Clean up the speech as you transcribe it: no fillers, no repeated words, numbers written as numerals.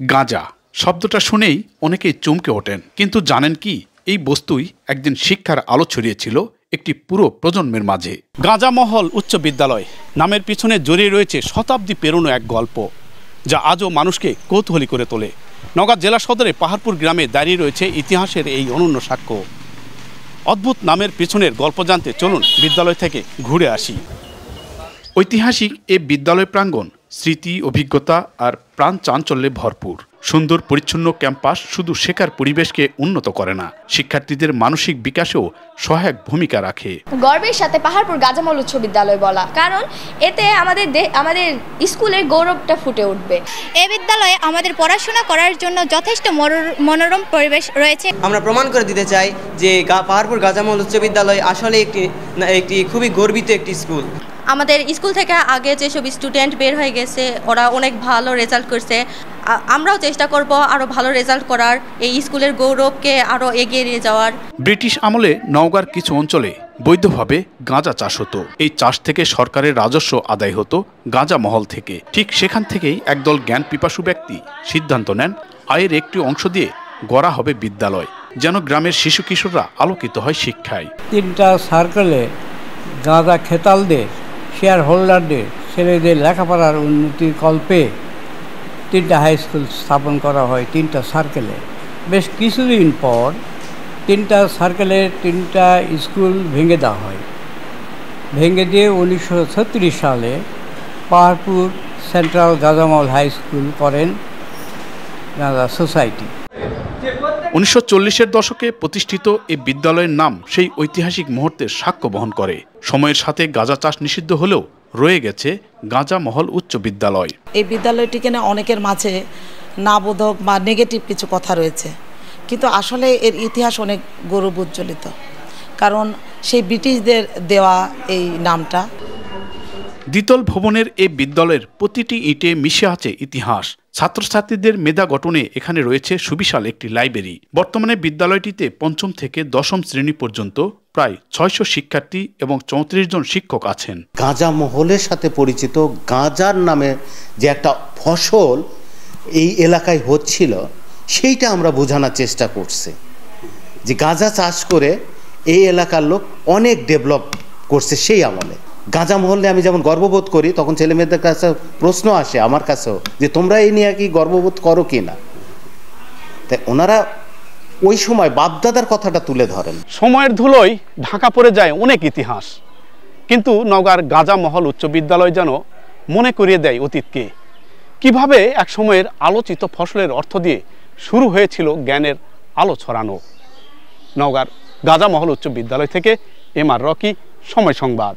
গাঁজা শব্দটা শুনেই অনেকেই চমকে ওঠেন, কিন্তু জানেন কি এই বস্তুই একদিন শিক্ষার আলো ছড়িয়েছিল একটি পুরো প্রজন্মের মাঝে। গাঁজামহল উচ্চ বিদ্যালয় নামের পিছনে জড়িয়ে রয়েছে শতাব্দী পেরোনো এক গল্প, যা আজও মানুষকে কৌতূহলী করে তোলে। নওগাঁ জেলা সদরে পাহাড়পুর গ্রামে দাঁড়িয়ে রয়েছে ইতিহাসের এই অনন্য সাক্ষ্য। অদ্ভুত নামের পিছনের গল্প জানতে চলুন বিদ্যালয় থেকে ঘুরে আসি। ঐতিহাসিক এ বিদ্যালয় প্রাঙ্গণ স্মৃতি, অভিজ্ঞতা আর প্রাণ চাঞ্চল্যে ভরপুর। সুন্দর পরিচ্ছন্ন ক্যাম্পাস শুধু শেখার পরিবেশকে উন্নত করে না, শিক্ষার্থীদের মানসিক বিকাশেও সহায়ক ভূমিকা রাখে। গর্বের সাথে পাহাড়পুর গাঁজামহল উচ্চ বিদ্যালয় বলা, কারণ এতে আমাদের স্কুলের গৌরবটা ফুটে উঠবে। এই বিদ্যালয়ে আমাদের পড়াশোনা করার জন্য যথেষ্ট মনোরম পরিবেশ রয়েছে। আমরা প্রমাণ করে দিতে চাই যে পাহাড়পুর গাঁজামহল উচ্চ বিদ্যালয় আসলে একটি খুবই গর্বিত একটি স্কুল। আমাদের স্কুল থেকে আগে যেসব স্টুডেন্ট বের হয়ে গেছে ওরা অনেক ভালো রেজাল্ট করছে। আমরাও চেষ্টা করব আরও ভালো রেজাল্ট করার, এই স্কুলের গৌরবকে আরও এগিয়ে নিয়ে যাওয়ার। ব্রিটিশ আমলে নওগাঁর কিছু অঞ্চলে বৈধভাবে গাঁজা চাষ হতো। এই চাষ থেকে সরকারের রাজস্ব আদায় হতো গাঁজামহল থেকে। ঠিক সেখান থেকেই একদল জ্ঞান পিপাসু ব্যক্তি সিদ্ধান্ত নেন আয়ের একটি অংশ দিয়ে গড়া হবে বিদ্যালয়, যেন গ্রামের শিশু কিশোররা আলোকিত হয় শিক্ষায়। 3টা সার্কেলে গাঁজা খেতালদের, শেয়ার হোল্ডারদের, ছেলেদের লেখাপড়ার উন্নতির কল্পে 3টা হাই স্কুল স্থাপন করা হয় 3টা সার্কেলে। বেশ কিছুদিন পর 3টা সার্কেলের 3টা স্কুল ভেঙে দেওয়া হয়। ভেঙে দিয়ে 1936 সালে পাহাড়পুর সেন্ট্রাল গাঁজামহল হাই স্কুল করেন গাঁজা সোসাইটি। 1940-এর দশকে প্রতিষ্ঠিত এই বিদ্যালয়ের নাম সেই ঐতিহাসিক মুহূর্তের সাক্ষ্য বহন করে। সময়ের সাথে গাঁজা চাষ নিষিদ্ধ হলেও রয়ে গেছে গাঁজামহল উচ্চ বিদ্যালয়। এই বিদ্যালয়টিকে না অনেকের মাঝে না বোধক বা নেগেটিভ কিছু কথা রয়েছে, কিন্তু আসলে এর ইতিহাস অনেক গৌরব উজ্জ্বলিত, কারণ সেই ব্রিটিশদের দেওয়া এই নামটা। দ্বিতল ভবনের এই বিদ্যালয়ের প্রতিটি ইটে মিশে আছে ইতিহাস। ছাত্রছাত্রীদের মেধা গঠনে এখানে রয়েছে সুবিশাল একটি লাইব্রেরি। বর্তমানে বিদ্যালয়টিতে 5ম থেকে 10ম শ্রেণী পর্যন্ত প্রায় 600 শিক্ষার্থী এবং 34 জন শিক্ষক আছেন। গাঁজামহলের সাথে পরিচিত গাঁজার নামে যে একটা ফসল এই এলাকায় হচ্ছিল, সেইটা আমরা বোঝানোর চেষ্টা করছি যে গাঁজা চাষ করে এই এলাকার লোক অনেক ডেভেলপ করছে সেই আমলে। গাঁজামহলে আমি যেমন গর্ববোধ করি, তখন ছেলেমেয়েদের কাছে প্রশ্ন আসে আমার কাছেও যে তোমরা এই নিয়ে কি গর্ববোধ করো কি না। তাই ওনারা ওই সময় বাপদাদার কথাটা তুলে ধরেন। সময়ের ধুলোয় ঢাকা পড়ে যায় অনেক ইতিহাস, কিন্তু নওগাঁর গাঁজামহল উচ্চ বিদ্যালয় যেন মনে করিয়ে দেয় অতীতকে। কিভাবে এক সময়ের আলোচিত ফসলের অর্থ দিয়ে শুরু হয়েছিল জ্ঞানের আলো ছড়ানো। নওগাঁর গাঁজামহল উচ্চ বিদ্যালয় থেকে এম আর রকি, সময় সংবাদ।